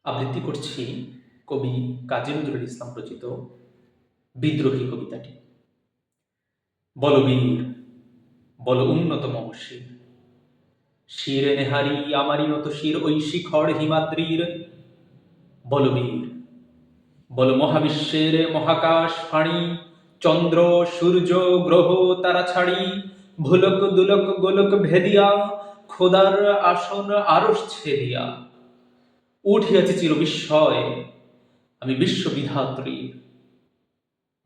আবৃত্তি করছি কবি কাজী নজরুল ইসলাম রচিত বিদ্রোহী কবিতাটি। বল বীর, বল উন্নত মম শির, শিরে নেহারি আমারই নত শির ওই শিখর হিমাদ্রির। বল বীর, বল মহাবিশ্বের মহাকাশ ফাঁড়ি, চন্দ্র সূর্য গ্রহ তারা ছাড়ি, ভুলক দুলক গোলক ভেদিয়া, খোদার আসন আরশ ছেদিয়া উঠিয়াছে চির বিস্ময় আমি বিশ্ববিধাত্রী।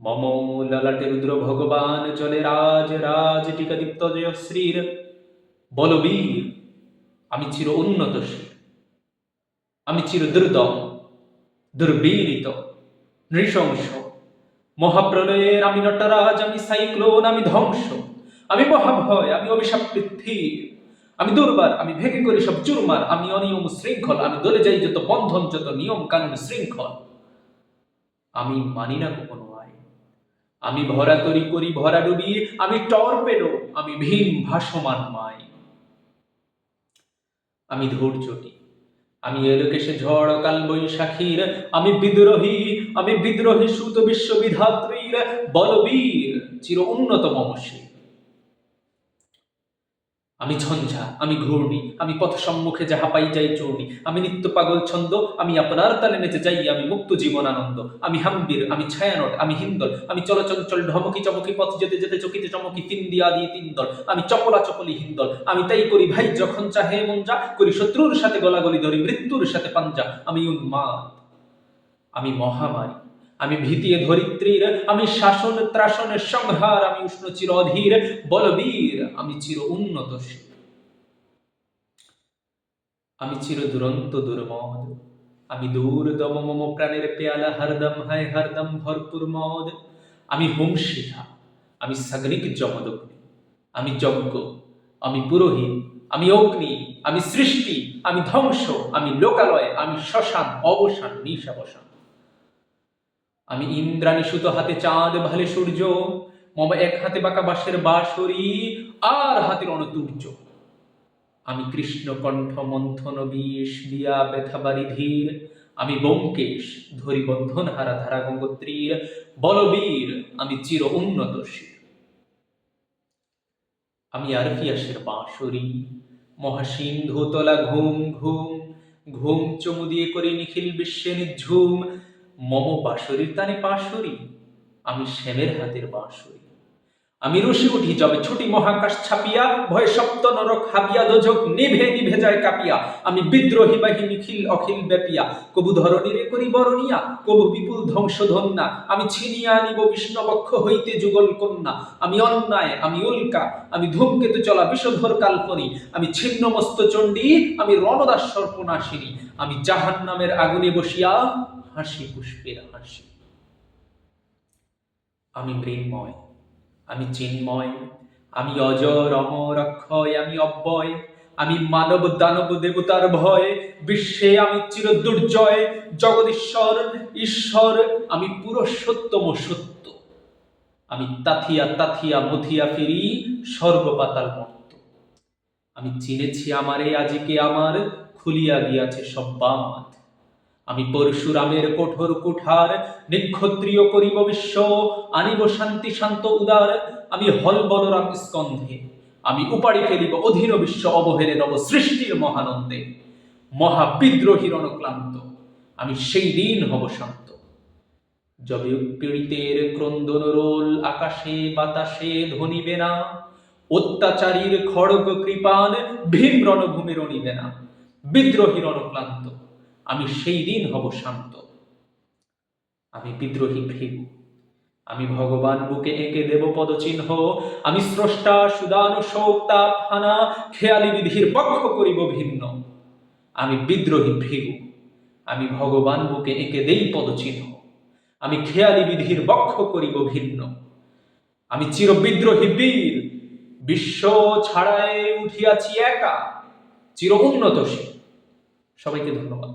মম ললাটে রুদ্র ভগবান জলে রাজ রাজ টিকাদীপ্ত জয়শ্রীর। বলবীর, আমি চির উন্নতশীল, আমি চির দুর্দম দুর্বীরিত নৃশংস। মহাপ্রলয়ের আমি নটরাজ, আমি সাইক্লোন, আমি ধ্বংস, আমি মহাভয়, আমি অভিশাপ পৃথিবীর। আমি দুর্বার, আমি ভেঙে করি সব চুরমার, আমি অনিয়ম শৃঙ্খল, আমি দলে যাই যত বন্ধন যত নিয়ম কানুন শৃঙ্খল। আমি মানি না কোনো আইন, আমি ভরা তরি করি ভরা ডুবি, আমি টর্পেডো, আমি ভীম ভাসমান মাই। আমি ধৈর্যটি, আমি এলোকেশে ঝড় কাল বৈশাখীর, আমি বিদ্রোহী সুত বিশ্ববিধাত্রীর। বলবীর, চির উন্নত মম শির। আমি ঝঞ্ঝা, আমি ঘূর্ণি, আমি পথ সম্মুখে যাহা পাই যাই চূর্ণি, আমি নিত্য পাগল ছন্দ, আমি আপনার তালে নেচে যাই, আমি মুক্ত জীবন আনন্দ। আমি হাম্বির, আমি ছায়ানট, আমি হিন্দল, আমি চলচঞ্চল ঢমকি চমকি পথ যেতে যেতে চকিতে চমকি তিন দিয়া দিয়ে তিন দল, আমি চপলা চপলি হিন্দল। আমি তাই করি ভাই যখন চাহে মন যা, করি শত্রুর সাথে গলাগলি ধরি মৃত্যুর সাথে পাঞ্জা। আমি উন্মাদ, আমি মহামারী, আমি ভীতিয়ে ধরিত্রীর, আমি শাসন ত্রাসনের সংহার, আমি উষ্ণ চির অধীর। বলবীর, আমি চির উন্নতশীল, আমি চির দুরন্ত দুর্মদ, আমি দুর্দম মম প্রাণের পেয়ালা হরদম হায় হরদম ভরপুর মদ। আমি হোমশিখা, আমি সাগরিক যমদগ্নি, আমি যজ্ঞ, আমি পুরোহিত, আমি অগ্নি, আমি সৃষ্টি, আমি ধ্বংস, আমি লোকালয়, আমি শ্মশান অবসান নিশাবসান। আমি ইন্দ্রাণী সুত হাতে চাঁদ ভালে সূর্য, মম এক হাতে বাঁকা বাঁশের বাঁশরি আর হাতের অনতুর্য। আমি কৃষ্ণ কণ্ঠ মন্থন বিষ দিয়া ব্যথা বাড়ি ধীর, আমি ব্যোমকেশ ধরি বন্ধন হারা ধারা গঙ্গোত্রীর। বলবীর, আমি চির উন্নতশীল। আমি আরফিয়াসের বাঁশরি, মহাসিন্ধু তোলা ঘুম ঘুম, ঘুম চমু দিয়ে করি নিখিল বিশ্বে নিঝুম। মম বাঁশরির তানে পাশরি, আমি শ্যামের হাতের বাঁশরি। আমি রুষে উঠি যবে ছুটি মহাকাশ ছাপিয়া, ভয়ে সপ্ত নরক হাবিয়া দোজক নিভে নিভে যায় কাঁপিয়া। আমি বিদ্রোহী বাহি নিখিল অখিল ব্যাপিয়া, কবু ধরণীরে করি বরণিয়া, কবু বিপুল ধ্বংস ধন্যা। আমি ছিনিয়া আনিব বিষ্ণবক্ষ হইতে যুগল কন্যা। আমি অন্যায়, আমি উল্কা, আমি ধূমকেতু চলা বিষধর কাল্পনি, আমি ছিন্ন মস্ত চণ্ডী, আমি রণদাস সর্পনাশিনী। আমি জাহান্নামের আগুনে বসিয়া হাসি পুষ্পের হাসি। আমি মৃন্ময়, আমি চিন্ময়, আমি অজর অমর অক্ষয়, আমি অব্যয়, আমি মানব দানব দেবতার ভয়। বিশ্বে আমি চির দুর্জয় জগদীশ্বর ঈশ্বর, আমি পুরুষোত্তম সত্য। আমি তাথিয়া তাথিয়া মথিয়া ফিরি স্বর্গ পাতাল মর্ত। আমি চিনেছি আমারে আজিকে আমার, খুলিয়া গিয়াছে সব বাঁধ। আমি পরশুরামের কঠোর কুঠার, নিক্ষত্রিয় করিব বিশ্ব, আনিব শান্তি শান্ত উদার। আমি হল বলরাম স্কন্ধে, আমি উপাড়ি ফেলিব অধীন বিশ্ব অবহেলে নব সৃষ্টির মহানন্দে। মহাবিদ্রোহীর অনক্লান্ত, আমি সেই দিন হব শান্ত, যবে পীড়িতের ক্রন্দন রোল আকাশে বাতাসে ধ্বনিবে না, অত্যাচারীর খড়গ কৃপান ভীম রণভূমে রণিবে না। বিদ্রোহীর অনক্লান্ত, আমি সেই দিন হব শান্ত। আমি বিদ্রোহী ভৃগু, আমি ভগবান বুকে এঁকে দেব পদচিহ্ন। আমি স্রষ্টা সুদান শোক তাপ হানা, খেয়ালি বিধির পক্ষ করিব ভিন্ন। আমি বিদ্রোহী ভৃগু, আমি ভগবান বুকে এঁকে দেই পদচিহ্ন। আমি খেয়ালি বিধির পক্ষ করিব ভিন্ন। আমি চির বিদ্রোহী বীর, বিশ্ব ছাড়ায় উঠিয়াছি একা, চির উন্নতশীল। সবাইকে ধন্যবাদ।